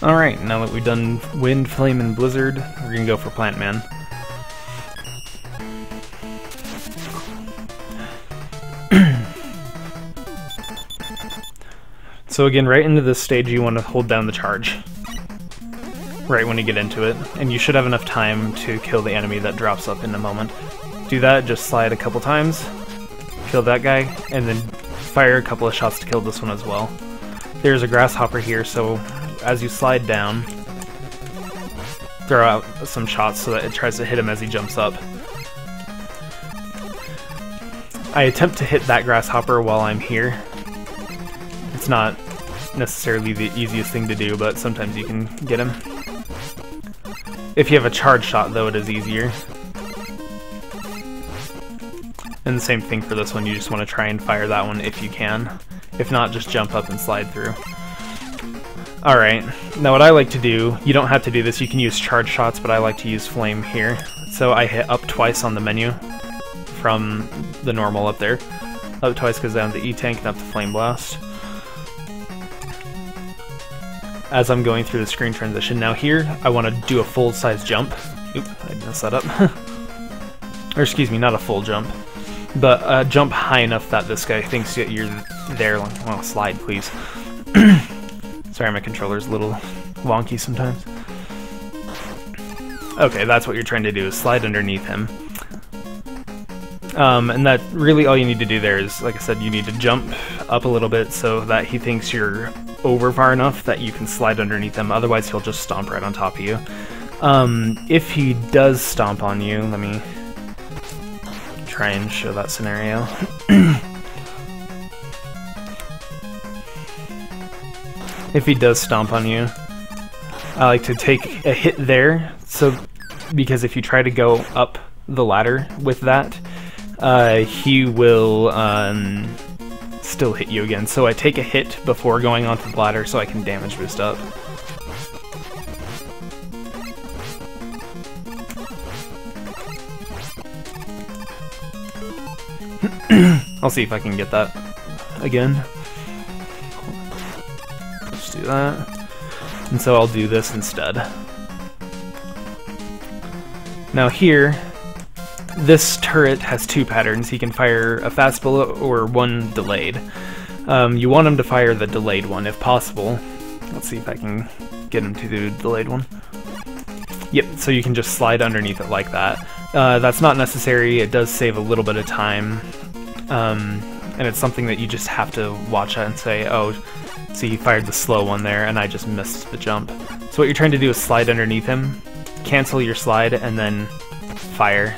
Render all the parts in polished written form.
Alright, now that we've done Wind, Flame, and Blizzard, we're gonna go for Plant Man. So again, right into this stage you want to hold down the charge. Right when you get into it, and you should have enough time to kill the enemy that drops up in a moment. Do that, just slide a couple times, kill that guy, and then fire a couple of shots to kill this one as well. There's a grasshopper here, so as you slide down, throw out some shots so that it tries to hit him as he jumps up. I attempt to hit that grasshopper while I'm here. It's not necessarily the easiest thing to do, but sometimes you can get him. If you have a charge shot, though, it is easier. And the same thing for this one, you just want to try and fire that one if you can. If not, just jump up and slide through. Alright, now what I like to do, you don't have to do this, you can use charge shots, but I like to use flame here. So I hit up twice on the menu from the normal up there. Up twice goes down to E-Tank and up to Flame Blast. As I'm going through the screen transition. Now here, I want to do a full-size jump. Oop, I messed that up. Or excuse me, not a full jump. But jump high enough that this guy thinks that you're there. Well, slide, please. Sorry, my controller's a little wonky sometimes. Okay, that's what you're trying to do, is slide underneath him. And that really all you need to do there is, like I said, you need to jump up a little bit so that he thinks you're over far enough that you can slide underneath him, otherwise he'll just stomp right on top of you. If he does stomp on you, let me try and show that scenario. If he does stomp on you, I like to take a hit there, so because if you try to go up the ladder with that, he will still hit you again. So I take a hit before going onto the ladder so I can damage boost up. I'll see if I can get that again. Let's do that. And so I'll do this instead. Now here, this turret has two patterns. He can fire a fast bullet or one delayed. You want him to fire the delayed one if possible. Let's see if I can get him to do the delayed one. Yep, so you can just slide underneath it like that. That's not necessary. It does save a little bit of time. And it's something that you just have to watch at and say, oh, see, he fired the slow one there and I just missed the jump. So what you're trying to do is slide underneath him, cancel your slide, and then fire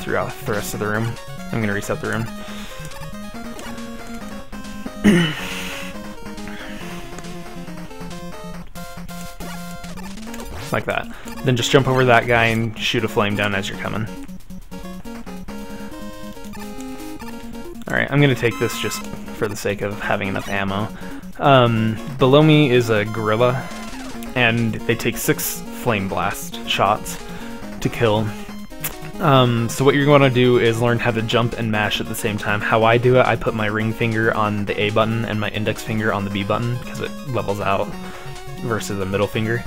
throughout the rest of the room. I'm going to reset the room. Like that. Then just jump over that guy and shoot a flame down as you're coming. Alright, I'm going to take this just for the sake of having enough ammo. Below me is a gorilla, and they take 6 flame blast shots to kill. So what you're going to do is learn how to jump and mash at the same time. How I do it, I put my ring finger on the A button and my index finger on the B button, because it levels out versus a middle finger.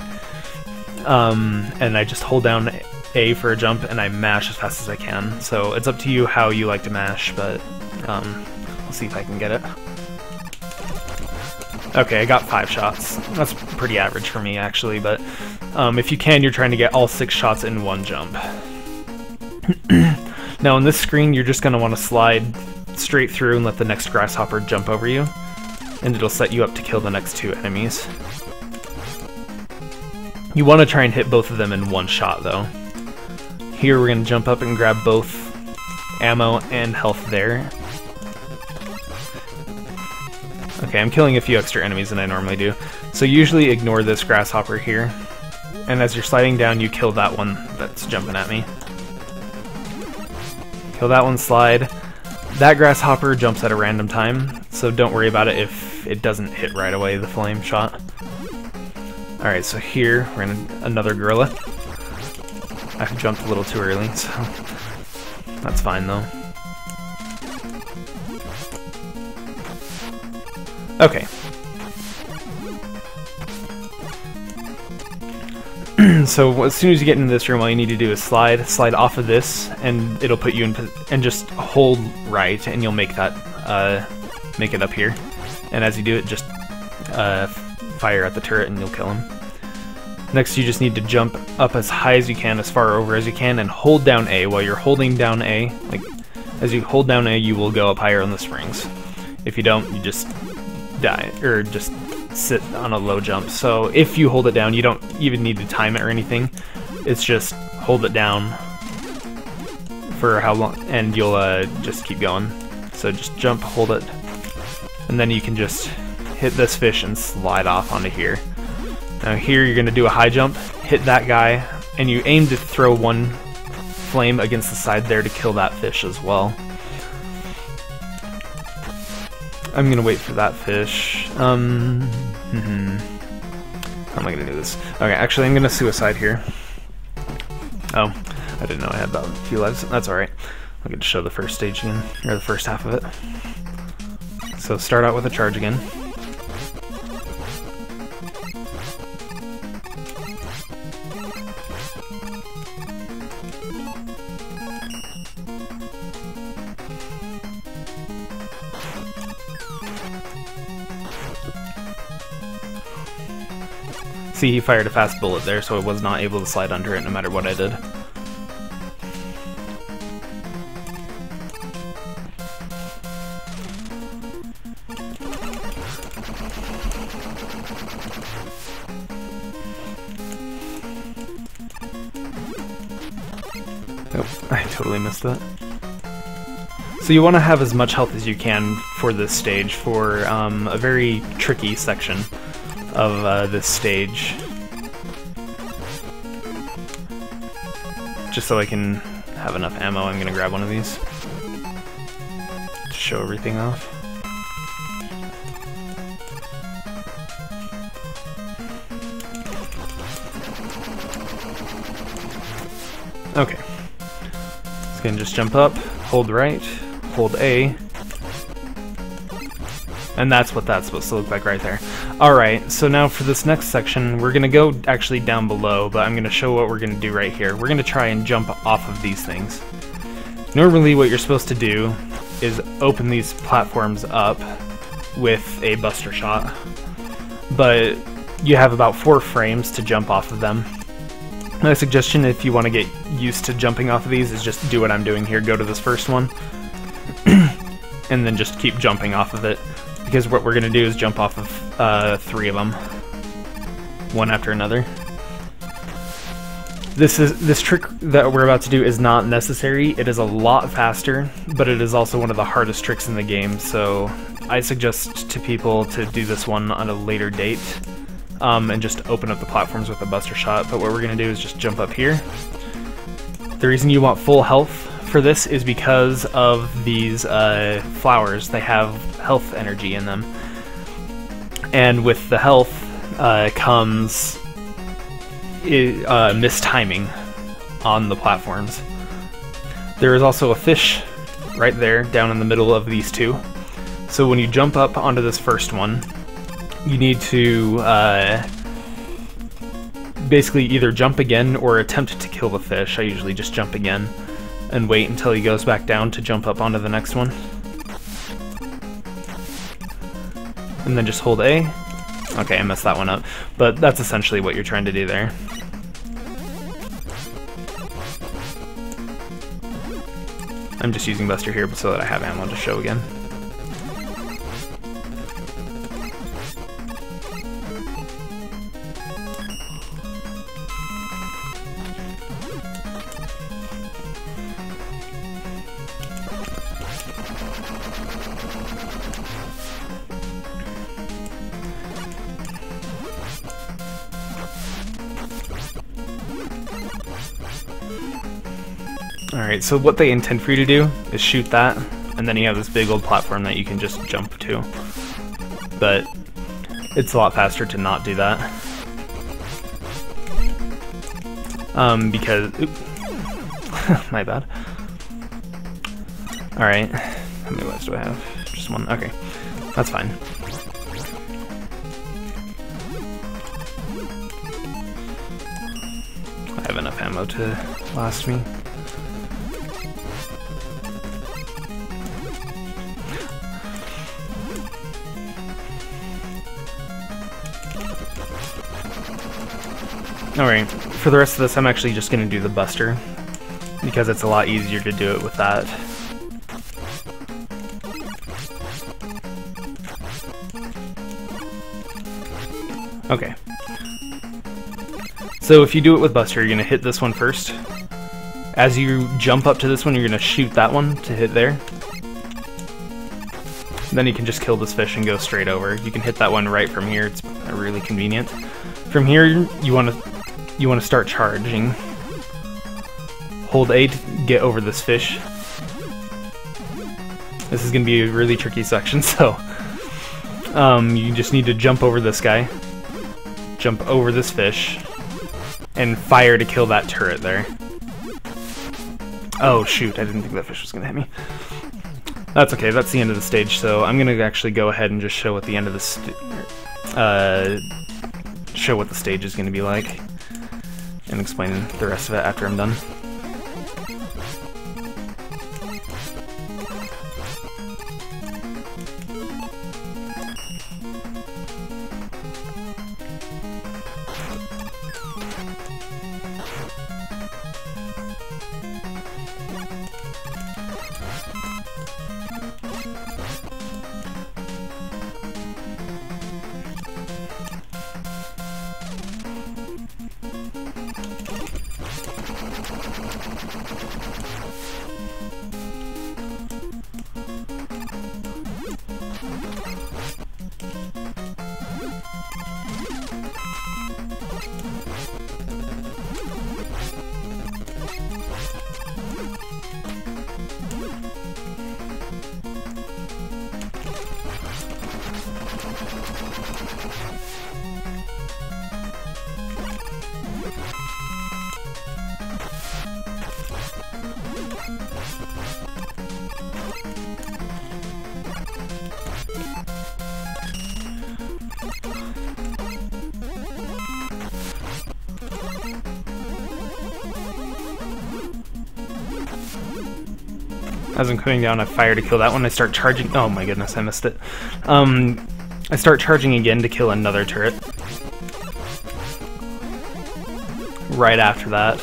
And I just hold down A for a jump and I mash as fast as I can. So it's up to you how you like to mash, but we'll see if I can get it. Okay, I got 5 shots. That's pretty average for me, actually, but if you can, you're trying to get all 6 shots in one jump. Now on this screen, you're just going to want to slide straight through and let the next grasshopper jump over you, and it'll set you up to kill the next 2 enemies. You want to try and hit both of them in one shot, though. Here we're going to jump up and grab both ammo and health there. Okay, I'm killing a few extra enemies than I normally do. So usually ignore this grasshopper here, and as you're sliding down, you kill that one that's jumping at me. Kill that one, slide. That grasshopper jumps at a random time, so don't worry about it if it doesn't hit right away, the flame shot. Alright, so here, we're in another gorilla. I jumped a little too early, so that's fine though. Okay. So as soon as you get into this room, all you need to do is slide off of this, and it'll put you in, and just hold right, and you'll make that, make it up here. And as you do it, just fire at the turret, and you'll kill him. Next, you just need to jump up as high as you can, as far over as you can, and hold down A. While you're holding down A, like, as you hold down A, you will go up higher on the springs. If you don't, you just die, or just sit on a low jump. So if you hold it down, you don't even need to time it or anything. It's just hold it down for how long, and you'll just keep going. So just jump, hold it, and then you can just hit this fish and slide off onto here. Now here you're going to do a high jump, hit that guy, and you aim to throw one flame against the side there to kill that fish as well. I'm going to wait for that fish. How am I going to do this? Okay, actually I'm going to suicide here. Oh, I didn't know I had about a few lives. That's alright. I'm going to show the first stage again, or the first half of it. So start out with a charge again. See, he fired a fast bullet there, so I was not able to slide under it no matter what I did. Oh, I totally missed that. So you want to have as much health as you can for this stage, for a very tricky section of this stage. Just so I can have enough ammo, I'm gonna grab one of these to show everything off. Okay. So you can just jump up, hold right, hold A, and that's what that's supposed to look like right there. Alright, so now for this next section, we're going to go actually down below, but I'm going to show what we're going to do right here. We're going to try and jump off of these things. Normally what you're supposed to do is open these platforms up with a buster shot, but you have about 4 frames to jump off of them. My suggestion, if you want to get used to jumping off of these, is just do what I'm doing here. Go to this first one, and then just keep jumping off of it. Because what we're going to do is jump off of 3 of them, one after another. This trick that we're about to do is not necessary. It is a lot faster, but it is also one of the hardest tricks in the game, so I suggest to people to do this one on a later date, and just open up the platforms with a buster shot. But what we're going to do is just jump up here. The reason you want full health for this is because of these flowers. They have health energy in them, and with the health comes mistiming on the platforms. There is also a fish right there down in the middle of these 2, so when you jump up onto this first one, you need to basically either jump again or attempt to kill the fish. I usually just jump again and wait until he goes back down to jump up onto the next one. And then just hold A. Okay, I messed that one up, but that's essentially what you're trying to do there. I'm just using Buster here so that I have ammo to show again. Alright, so what they intend for you to do is shoot that, and then you have this big old platform that you can just jump to. But it's a lot faster to not do that. Because... Oops. My bad. Alright, how many lives do I have? Just 1? Okay, that's fine. ammo to last me. Alright, for the rest of this I'm actually just going to do the Buster, because it's a lot easier to do it with that. Okay. So if you do it with Buster, you're going to hit this one first. As you jump up to this one, you're going to shoot that one to hit there. Then you can just kill this fish and go straight over. You can hit that one right from here. It's really convenient. From here, you want to start charging. Hold A to get over this fish. This is going to be a really tricky section, so you just need to jump over this guy, jump over this fish, and fire to kill that turret there. Oh shoot, I didn't think that fish was going to hit me. That's okay, that's the end of the stage, so I'm going to actually go ahead and just show what the end of the show what the stage is going to be like, and explain the rest of it after I'm done. As I'm coming down, I fire to kill that one. I start charging. Oh my goodness, I missed it. I start charging again to kill another turret. Right after that.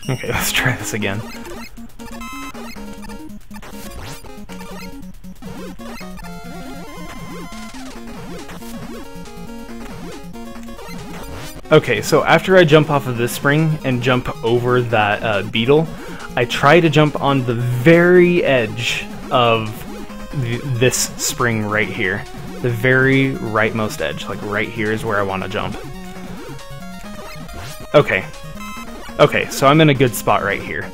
Okay, let's try this again. Okay, so after I jump off of this spring and jump over that beetle, I try to jump on the very edge of this spring right here. The very rightmost edge, like right here is where I want to jump. Okay. Okay, so I'm in a good spot right here.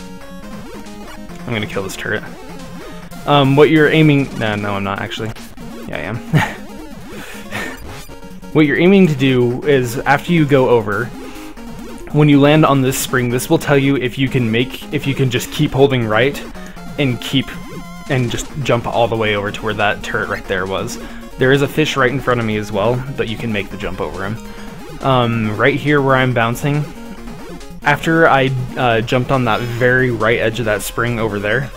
I'm gonna kill this turret. What you're aiming... no, I'm not actually. Yeah, I am. What you're aiming to do is, after you go over, when you land on this spring, this will tell you if you can just keep holding right and just jump all the way over to where that turret right there was. There is a fish right in front of me as well, but you can make the jump over him. Right here where I'm bouncing, after I jumped on that very right edge of that spring over there,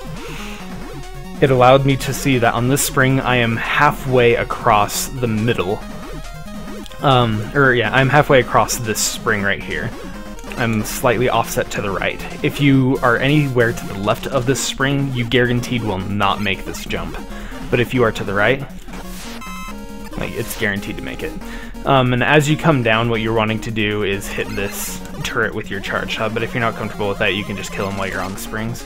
it allowed me to see that on this spring I am halfway across the middle. I'm halfway across this spring right here. I'm slightly offset to the right. If you are anywhere to the left of this spring, you guaranteed will not make this jump. But if you are to the right, like, it's guaranteed to make it. And as you come down, what you're wanting to do is hit this turret with your charge shot, but if you're not comfortable with that, you can just kill him while you're on the springs.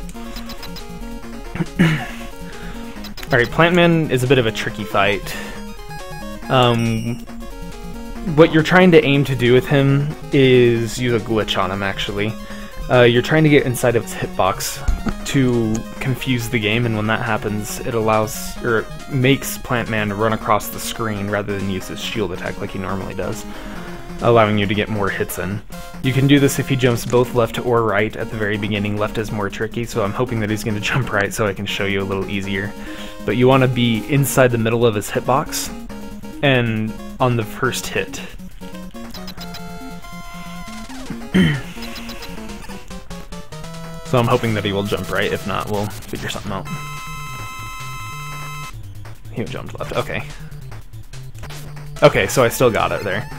Alright, Plantman is a bit of a tricky fight. What you're trying to aim to do with him is use a glitch on him, actually. You're trying to get inside of his hitbox to confuse the game, and when that happens, it allows, or it makes Plant Man run across the screen rather than use his shield attack like he normally does, allowing you to get more hits in. You can do this if he jumps both left or right at the very beginning. Left is more tricky, so I'm hoping that he's going to jump right so I can show you a little easier. But you want to be inside the middle of his hitbox, and on the first hit. So I'm hoping that he will jump right. If not, we'll figure something out. He jumped left. Okay. Okay, so I still got it there.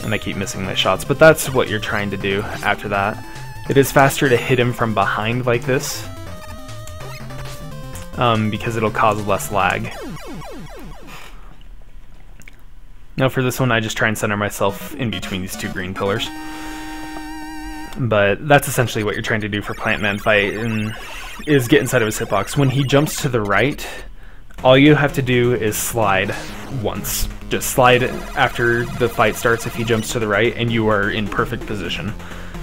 And I keep missing my shots, but that's what you're trying to do after that. It is faster to hit him from behind like this, because it'll cause less lag. Now for this one, I just try and center myself in between these two green pillars. But that's essentially what you're trying to do for Plant Man Fight, and is get inside of his hitbox. When he jumps to the right, all you have to do is slide once. Just slide after the fight starts if he jumps to the right, and you are in perfect position.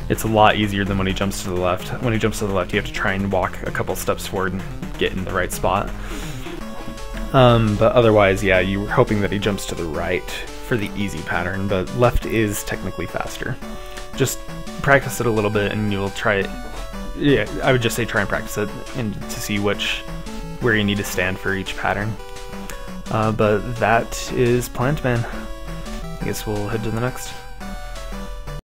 It's a lot easier than when he jumps to the left. When he jumps to the left, you have to try and walk a couple steps forward and get in the right spot. But otherwise, yeah, you were hoping that he jumps to the right for the easy pattern, but left is technically faster. Just practice it a little bit and you'll try it. Yeah, I would just say try and practice it and to see where you need to stand for each pattern. But that is Plant Man. I guess we'll head to the next.